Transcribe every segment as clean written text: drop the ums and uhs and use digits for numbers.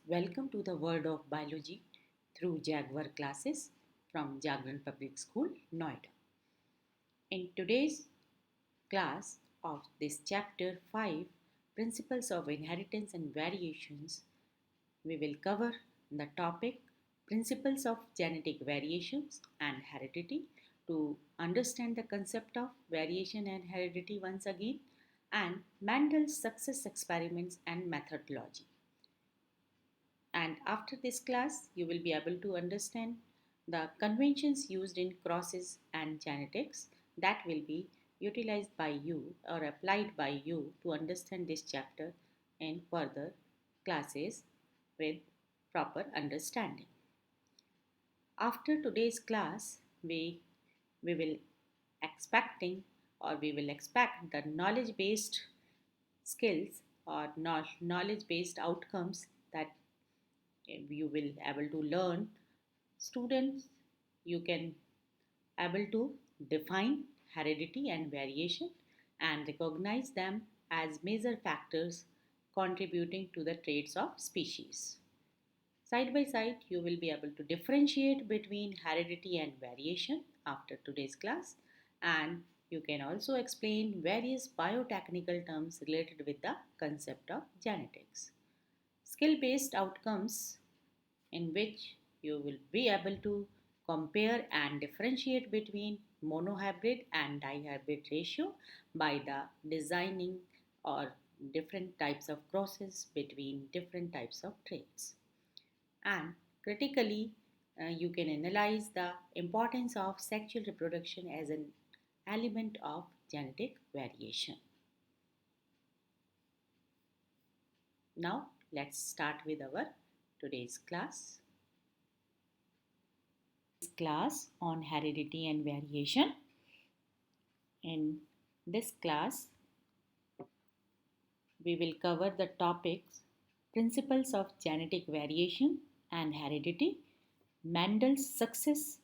Welcome to the world of biology through Jaguar classes from Jagran Public School, Noida. In today's class of this chapter 5, Principles of Inheritance and Variations, we will cover the topic Principles of Genetic Variations and Heredity to understand the concept of variation and heredity once again, and Mendel's success experiments and methodology. And after this class, you will be able to understand the conventions used in crosses and genetics that will be utilized by you or applied by you to understand this chapter in further classes with proper understanding. After today's class, we will expecting we will expect the knowledge based skills or knowledge based outcomes that you will able to learn. Students, you can able to define heredity and variation and recognize them as major factors contributing to the traits of species. Side by side, you will be able to differentiate between heredity and variation after today's class, and you can also explain various biotechnical terms related with the concept of genetics. Skill based outcomes in which you will be able to compare and differentiate between monohybrid and dihybrid ratio by the designing or different types of crosses between different types of traits. And critically, you can analyze the importance of sexual reproduction as an element of genetic variation. Now, let's start with our today's class. Class on heredity and variation. In this class, we will cover the topics principles of genetic variation and heredity, Mendel's success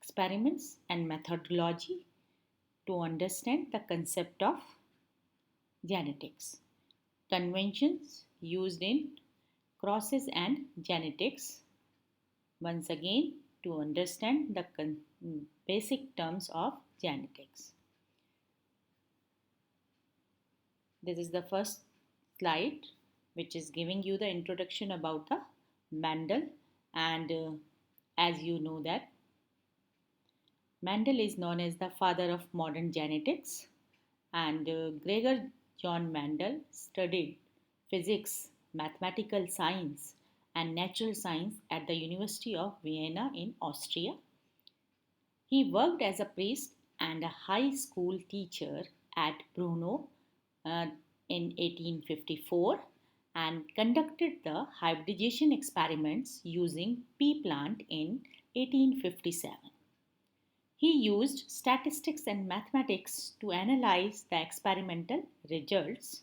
experiments and methodology to understand the concept of genetics, conventions used in crosses and genetics. Once again, to understand the basic terms of genetics. This is the first slide which is giving you the introduction about the Mendel, and as you know that Mendel is known as the father of modern genetics, and Gregor John Mendel studied physics, mathematical science and natural science at the University of Vienna in Austria. He worked as a priest and a high school teacher at Brno uh, in 1854 and conducted the hybridization experiments using pea plant in 1857. He used statistics and mathematics to analyze the experimental results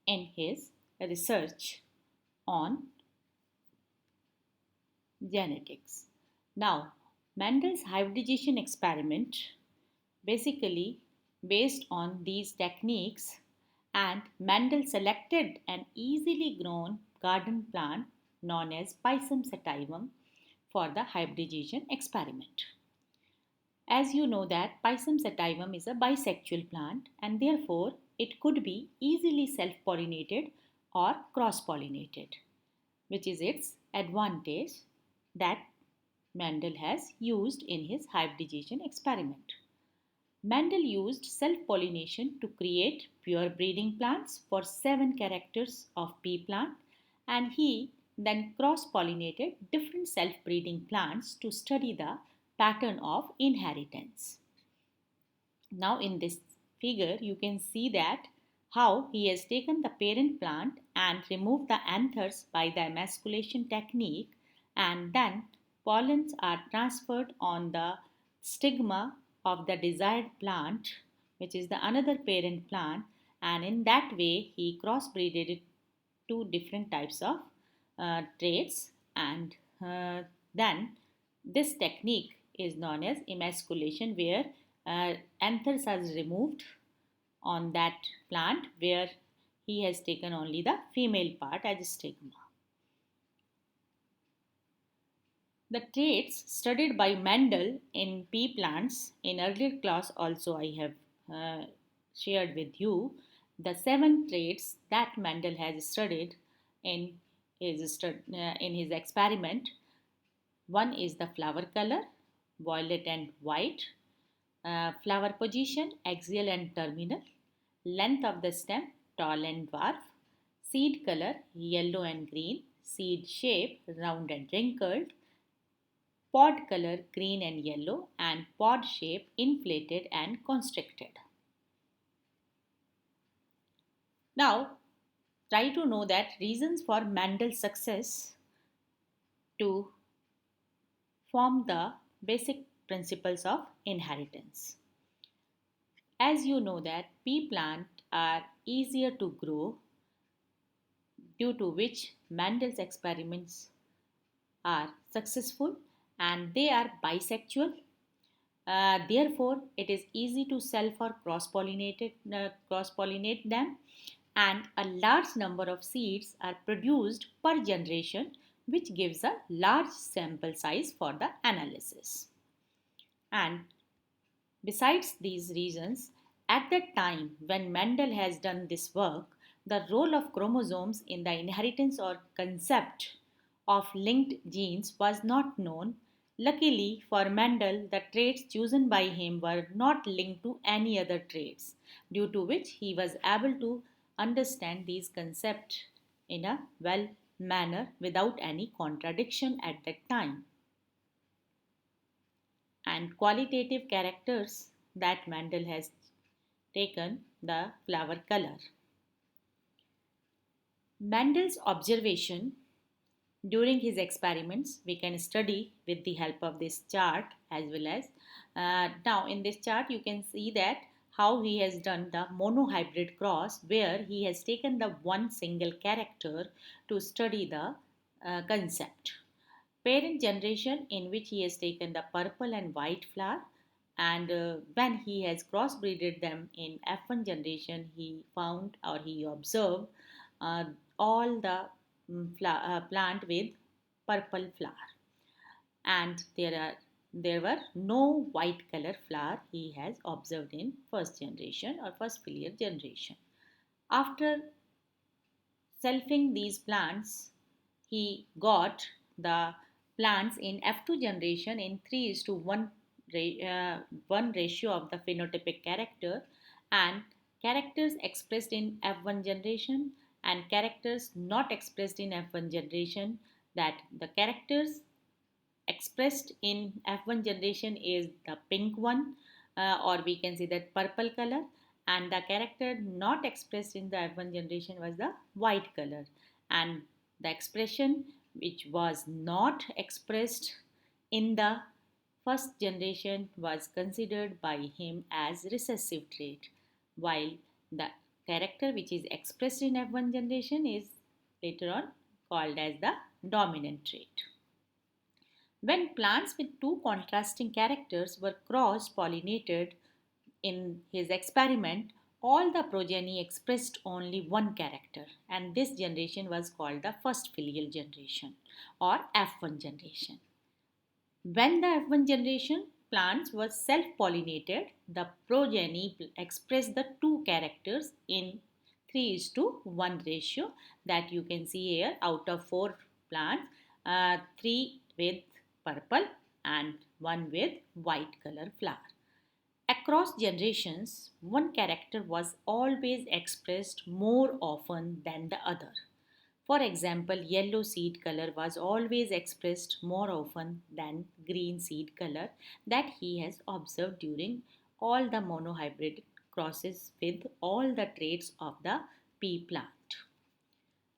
in his research on genetics. Now, Mendel's hybridization experiment basically based on these techniques, and Mendel selected an easily grown garden plant known as Pisum sativum for the hybridization experiment. As you know that Pisum sativum is a bisexual plant and therefore it could be easily self-pollinated or cross-pollinated, which is its advantage that Mendel has used in his hybridization experiment. Mendel used self-pollination to create pure breeding plants for 7 characters of pea plant, and he then cross-pollinated different self-breeding plants to study the pattern of inheritance. Now in this figure you can see that how he has taken the parent plant and removed the anthers by the emasculation technique, and then pollens are transferred on the stigma of the desired plant, which is the another parent plant, and in that way he crossbreeded it two different types of traits, and then this technique is known as emasculation, where anthers are removed on that plant where he has taken only the female part as a stigma. The traits studied by Mendel in pea plants in earlier class also I have shared with you. The seven traits that Mendel has studied in in his experiment. One is the flower color, violet and white, flower position, axial and terminal, length of the stem, tall and dwarf, seed color, yellow and green, seed shape, round and wrinkled, pod color, green and yellow, and pod shape, inflated and constricted. Now, try to know that reasons for Mendel's success to form the basic principles of inheritance. As you know that pea plants are easier to grow, due to which Mendel's experiments are successful, and they are bisexual. Therefore, it is easy to sell for cross-pollinate them, and a large number of seeds are produced per generation, which gives a large sample size for the analysis. And besides these reasons, at the time when Mendel has done this work, the role of chromosomes in the inheritance or concept of linked genes was not known. Luckily for Mendel, the traits chosen by him were not linked to any other traits, due to which he was able to understand these concepts in a well manner without any contradiction at that time. And qualitative characters that Mendel has taken the flower color. Mendel's observation during his experiments we can study with the help of this chart as well as now in this chart you can see that how he has done the monohybrid cross where he has taken the one single character to study the concept. Parent generation in which he has taken the purple and white flower, and when he has crossbreeded them in F1 generation he found or he observed uh, all the plant with purple flower, and there were no white color flower he has observed in first generation or first filial generation. After selfing these plants, he got the plants in F2 generation in 3 is to 1, 1 ratio of the phenotypic character, and characters expressed in F1 generation and characters not expressed in F1 generation, that the characters expressed in F1 generation is the pink one, or we can say that purple color, and the character not expressed in the F1 generation was the white color, and the expression which was not expressed in the first generation was considered by him as recessive trait, while the character which is expressed in F1 generation is later on called as the dominant trait. When plants with two contrasting characters were cross pollinated in his experiment, all the progeny expressed only one character, and this generation was called the first filial generation or F1 generation. When the F1 generation plants were self pollinated, the progeny expressed the two characters in 3 is to 1 ratio, that you can see here. Out of 4 plants, 3 with purple and 1 with white color flower. Across generations, one character was always expressed more often than the other. For example, yellow seed color was always expressed more often than green seed color that he has observed during all the monohybrid crosses with all the traits of the pea plant.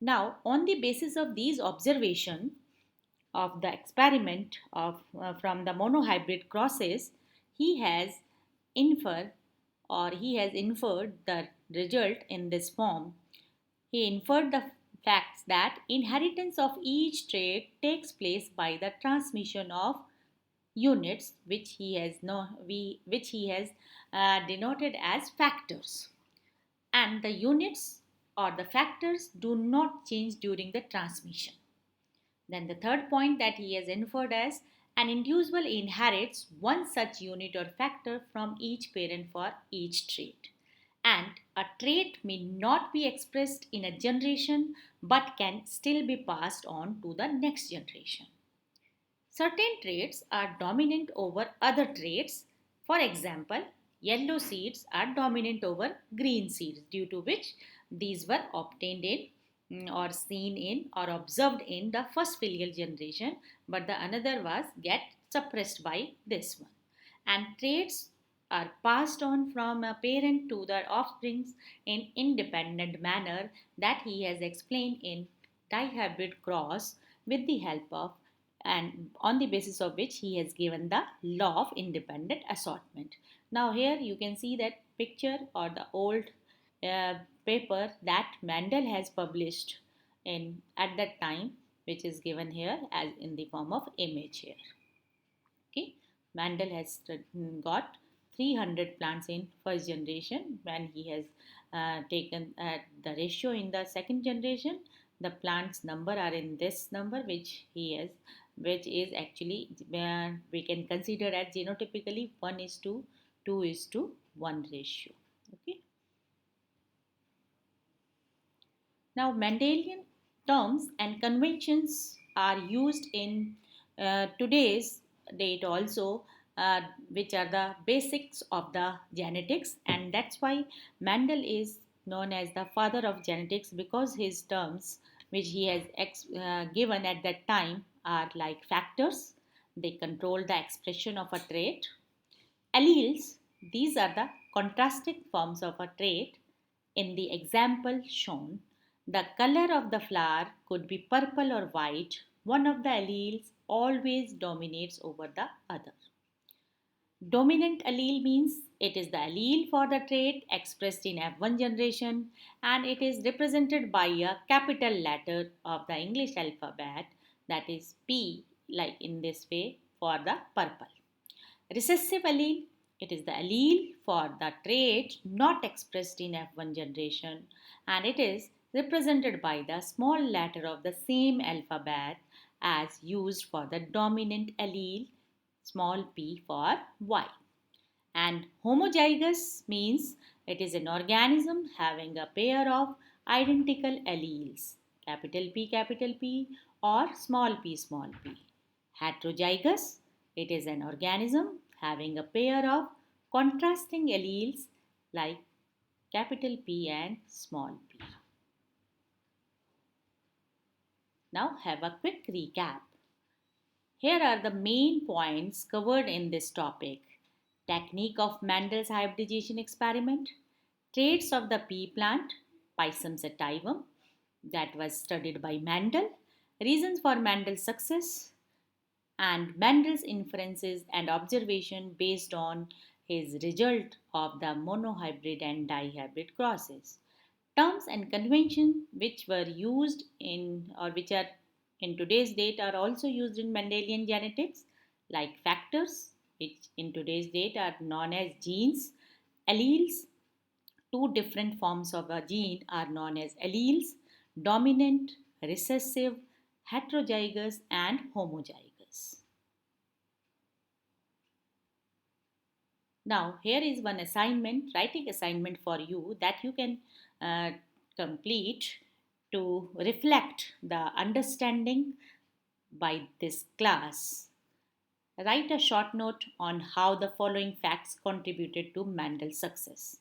Now, on the basis of these observations of the experiment from the monohybrid crosses, he has he has inferred the result in this form. He inferred the facts that inheritance of each trait takes place by the transmission of units which he has denoted as factors, and the units or the factors do not change during the transmission. Then the third point that he has inferred as an individual inherits one such unit or factor from each parent for each trait. And a trait may not be expressed in a generation but can still be passed on to the next generation. Certain traits are dominant over other traits. For example, yellow seeds are dominant over green seeds, due to which these were obtained in or seen in or observed in the first filial generation, but the another was get suppressed by this one. And traits are passed on from a parent to the offsprings in independent manner that he has explained in dihybrid cross with the help of and on the basis of which he has given the law of independent assortment. Now here you can see that picture or the old uh, paper that Mendel has published in at that time, which is given here as in the form of image here. Okay, Mendel has got 300 plants in first generation. When he has taken the ratio in the second generation, the plants number are in this number which he has, which is actually we can consider as genotypically 1 is to 2 is to 1 ratio. Okay. Now, Mendelian terms and conventions are used in today's date also, which are the basics of the genetics, and that's why Mendel is known as the father of genetics because his terms, which he has given at that time, are like factors. They control the expression of a trait. Alleles, these are the contrasting forms of a trait. In the example shown, the color of the flower could be purple or white. One of the alleles always dominates over the other. Dominant allele means it is the allele for the trait expressed in F1 generation and it is represented by a capital letter of the English alphabet, that is P, like in this way for the purple. Recessive allele, it is the allele for the trait not expressed in F1 generation and it is represented by the small letter of the same alphabet as used for the dominant allele, small p for Y. And homozygous means it is an organism having a pair of identical alleles, capital P or small p. Heterozygous, it is an organism having a pair of contrasting alleles like capital P and small p. Now have a quick recap. Here are the main points covered in this topic. Technique of Mendel's hybridization experiment, traits of the pea plant, Pisum sativum, that was studied by Mendel, reasons for Mendel's success, and Mendel's inferences and observation based on his result of the monohybrid and dihybrid crosses. Terms and conventions which were used in or which are in today's date are also used in Mendelian genetics, like factors, which in today's date are known as genes, alleles. Two different forms of a gene are known as alleles: dominant, recessive, heterozygous, and homozygous. Now, here is one assignment, writing assignment for you that you can uh, complete to reflect the understanding by this class. Write a short note on how the following facts contributed to Mendel's success.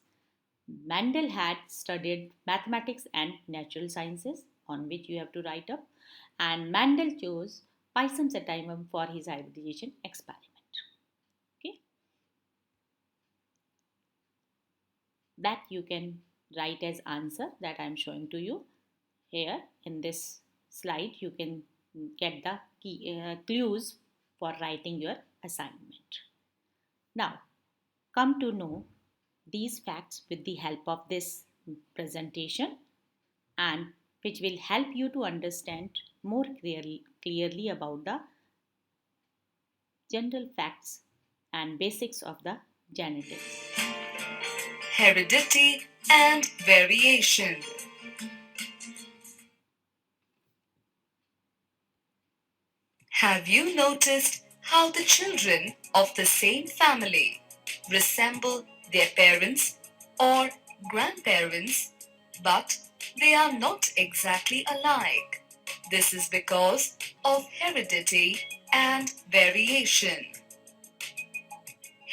Mendel had studied mathematics and natural sciences, on which you have to write up, and Mendel chose Pisum sativum for his hybridization experiment. Okay, that you can write as answer that I am showing to you. Here in this slide, you can get the clues for writing your assignment. Now, come to know these facts with the help of this presentation and which will help you to understand more clearly about the general facts and basics of the genetics. Heredity and variation. Have you noticed how the children of the same family resemble their parents or grandparents, but they are not exactly alike? This is because of heredity and variation.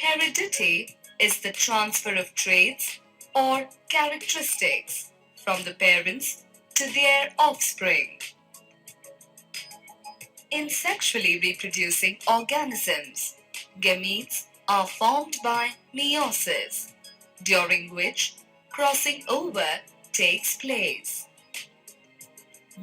Heredity is the transfer of traits or characteristics from the parents to their offspring. In sexually reproducing organisms, gametes are formed by meiosis, during which crossing over takes place.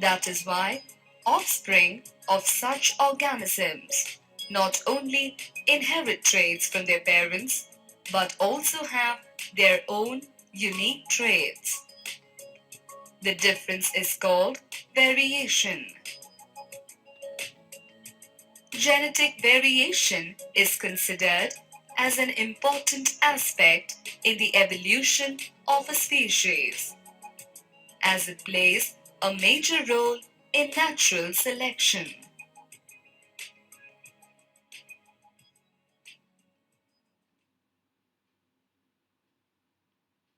That is why offspring of such organisms not only inherit traits from their parents but also have their own unique traits. The difference is called variation. Genetic variation is considered as an important aspect in the evolution of a species, as it plays a major role in natural selection.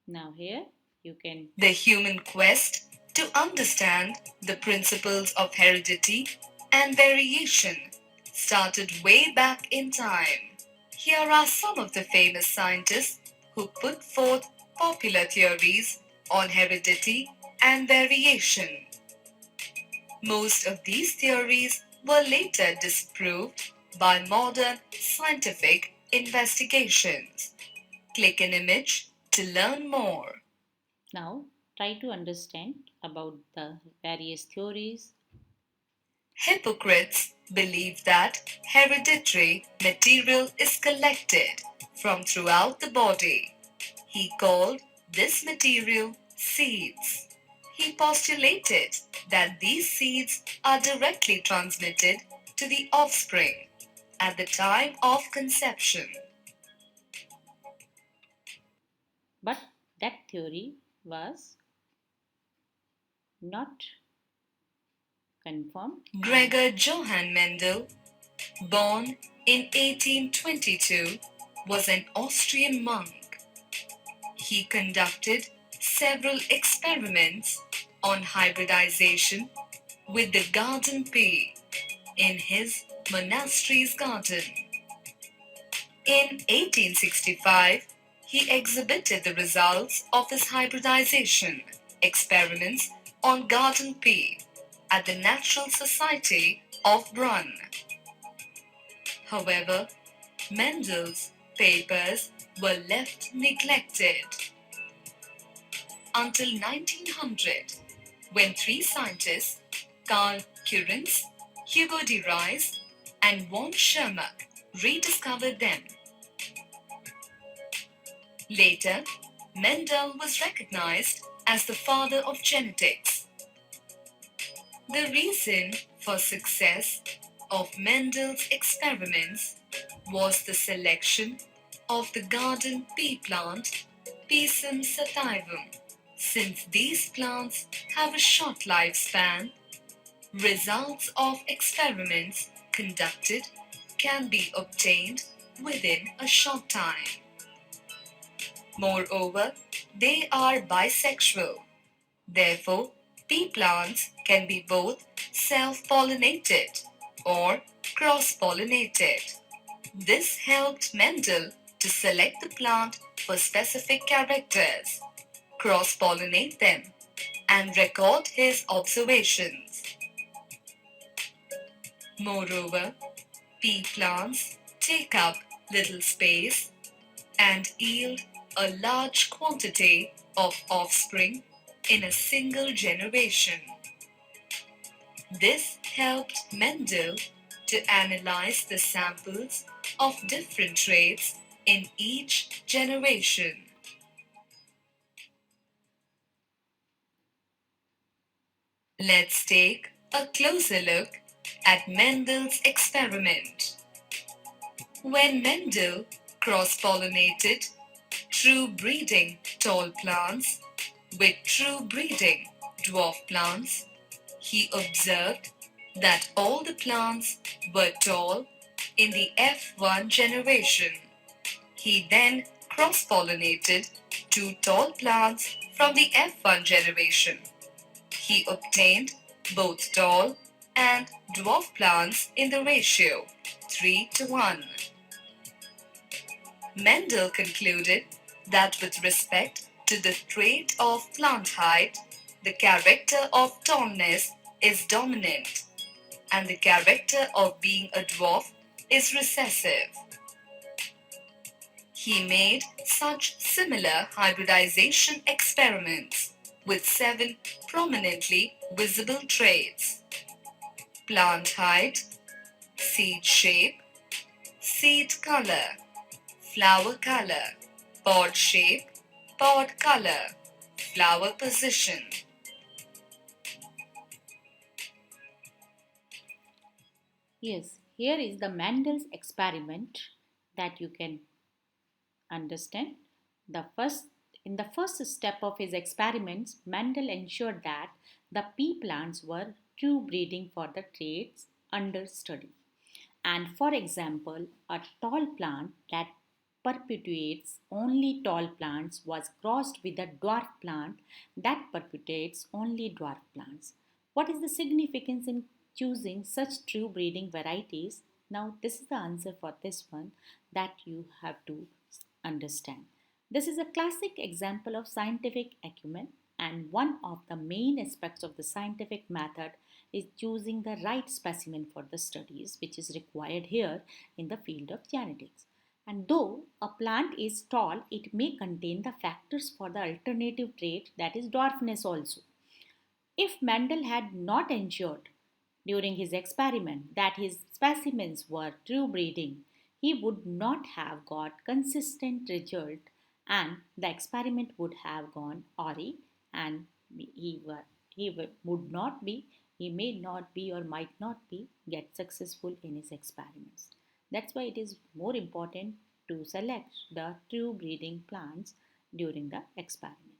Now here you can The human quest to understand the principles of heredity and variation started way back in time. Here are some of the famous scientists who put forth popular theories on heredity and variation. Most of these theories were later disproved by modern scientific investigations. Click an image to learn more. now try to understand about the various theories. Hypocrites believe that hereditary material is collected from throughout the body. He called this material seeds. He postulated that these seeds are directly transmitted to the offspring at the time of conception. But that theory was not confirmed. Gregor Johann Mendel, born in 1822, was an Austrian monk. He conducted several experiments on hybridization with the garden pea in his monastery's garden. In 1865, he exhibited the results of his hybridization experiments on garden pea at the Natural Society of Brunn. However, Mendel's papers were left neglected until 1900, when three scientists, Carl Currens, Hugo de Vries, and von Schermach, rediscovered them. Later, Mendel was recognized as the father of genetics. The reason for success of Mendel's experiments was the selection of the garden pea plant, Pisum sativum. Since these plants have a short lifespan, results of experiments conducted can be obtained within a short time. Moreover, they are bisexual. Therefore, pea plants can be both self-pollinated or cross-pollinated. This helped Mendel to select the plant for specific characters, cross-pollinate them, and record his observations. Moreover, pea plants take up little space and yield a large quantity of offspring in a single generation. This helped Mendel to analyze the samples of different traits in each generation. Let's take a closer look at Mendel's experiment. When Mendel cross-pollinated true breeding tall plants with true breeding dwarf plants, he observed that all the plants were tall in the F1 generation. He then cross pollinated two tall plants from the F1 generation. He obtained both tall and dwarf plants in the ratio 3 to 1. Mendel concluded that with respect to the trait of plant height, the character of tallness is dominant and the character of being a dwarf is recessive. He made such similar hybridization experiments with 7 prominently visible traits: plant height, seed shape, seed color, flower color, pod shape, pod color, flower position. Yes, here is the Mendel's experiment that you can understand. The first In the first step of his experiments, Mendel ensured that the pea plants were true breeding for the traits under study. And for example, a tall plant that perpetuates only tall plants was crossed with a dwarf plant that perpetuates only dwarf plants. What is the significance in choosing such true breeding varieties? Now, this is the answer for this one that you have to understand. This is a classic example of scientific acumen, and one of the main aspects of the scientific method is choosing the right specimen for the studies, which is required here in the field of genetics. And though a plant is tall, it may contain the factors for the alternative trait, that is dwarfness also. If Mendel had not ensured during his experiment that his specimens were true breeding, he would not have got consistent result, and the experiment would have gone awry, and would not be, he may not be or might not be get successful in his experiments. That's why it is more important to select the true breeding plants during the experiment.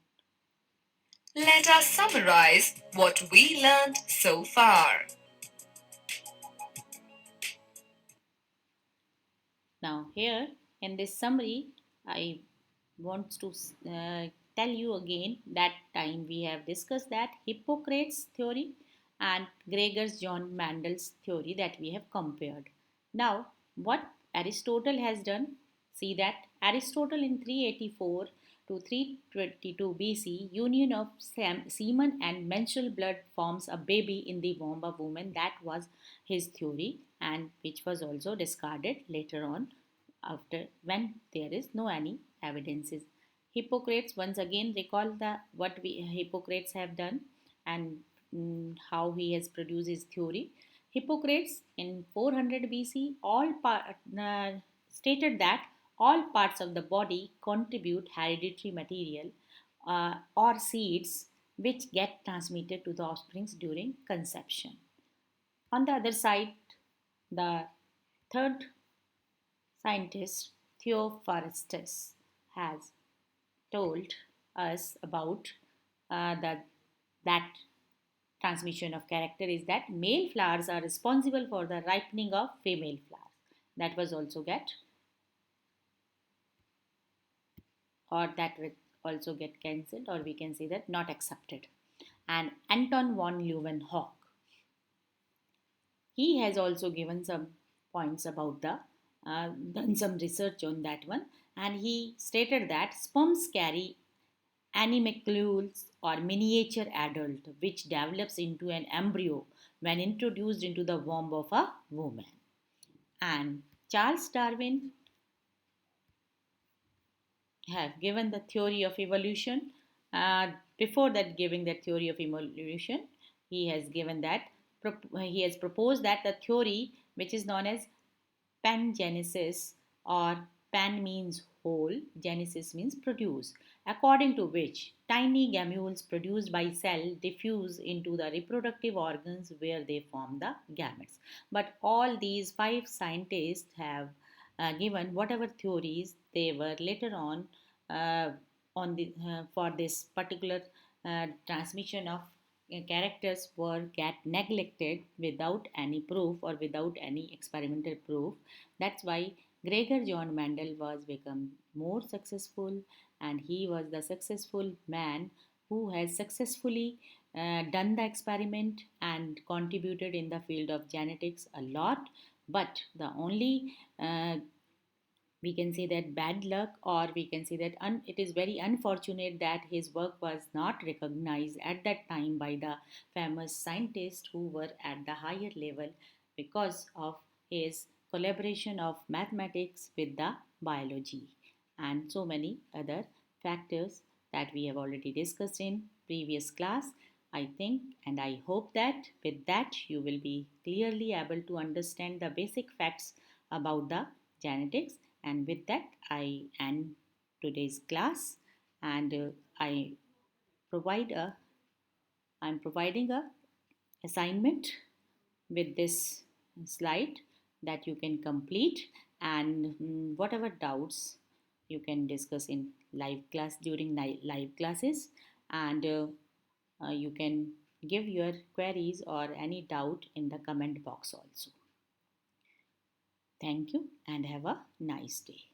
Let us summarize what we learned so far. Now, here in this summary, I want to tell you again that time we have discussed that Hippocrates' theory and Gregor's John Mendel's theory that we have compared. Now, what Aristotle has done, see that Aristotle in 384 to 322 BC, union of semen and menstrual blood forms a baby in the womb of woman. That was his theory, and which was also discarded later on after when there is no any evidences. Hippocrates, once again recall the what we Hippocrates have done, and how he has produced his theory. Hippocrates in 400 BC stated that all parts of the body contribute hereditary material or seeds which get transmitted to the offsprings during conception. On the other side, the third scientist Theophrastus has told us about that transmission of character is that male flowers are responsible for the ripening of female flowers. That was also get or that will also get cancelled, or we can say that not accepted. And Anton von Leeuwenhoek, he has also given some points about the done some research on that one, and he stated that sperms carry animalcules or miniature adult which develops into an embryo when introduced into the womb of a woman. And Charles Darwin have given the theory of evolution. Before that, giving the theory of evolution, he has given that he has proposed that the theory which is known as pangenesis, or pan means whole, genesis means produce, according to which tiny gamules produced by cell diffuse into the reproductive organs where they form the gametes. But all these five scientists have given whatever theories they were later uh, on the for this particular transmission of characters were get neglected without any proof or without any experimental proof. That's why Gregor John Mendel was become more successful, and he was the successful man who has successfully done the experiment and contributed in the field of genetics a lot. But the only we can say that bad luck, or we can say that it is very unfortunate that his work was not recognized at that time by the famous scientists who were at the higher level, because of his collaboration of mathematics with the biology and so many other factors that we have already discussed in previous class. I think and I hope that with that you will be clearly able to understand the basic facts about the genetics. And with that, I end today's class, and I provide a I'm providing a assignment with this slide that you can complete, and whatever doubts you can discuss in live class during live classes, and you can give your queries or any doubt in the comment box also. Thank you and have a nice day.